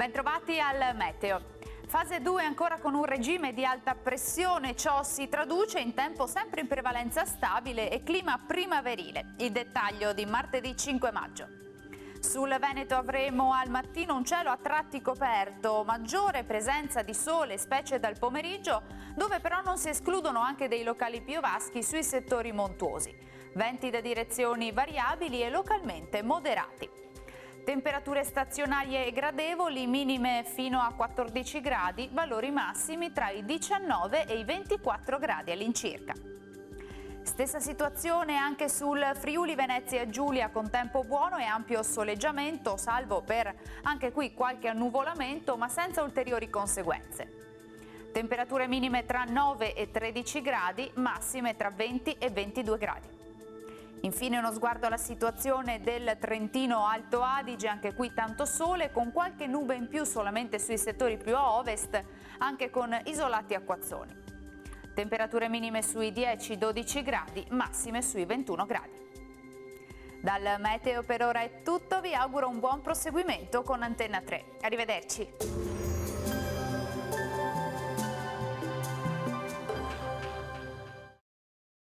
Bentrovati al Meteo. Fase 2 ancora con un regime di alta pressione, ciò si traduce in tempo sempre in prevalenza stabile e clima primaverile. Il dettaglio di martedì 5 maggio. Sul Veneto avremo al mattino un cielo a tratti coperto, maggiore presenza di sole specie dal pomeriggio, dove però non si escludono anche dei locali piovaschi sui settori montuosi. Venti da direzioni variabili e localmente moderati. Temperature stazionarie e gradevoli, minime fino a 14 gradi, valori massimi tra i 19 e i 24 gradi all'incirca. Stessa situazione anche sul Friuli Venezia Giulia con tempo buono e ampio soleggiamento, salvo per anche qui qualche annuvolamento, ma senza ulteriori conseguenze. Temperature minime tra 9 e 13 gradi, massime tra 20 e 22 gradi. Infine uno sguardo alla situazione del Trentino Alto Adige, anche qui tanto sole, con qualche nube in più solamente sui settori più a ovest, anche con isolati acquazzoni. Temperature minime sui 10-12 gradi, massime sui 21 gradi. Dal Meteo per ora è tutto, vi auguro un buon proseguimento con Antenna 3. Arrivederci!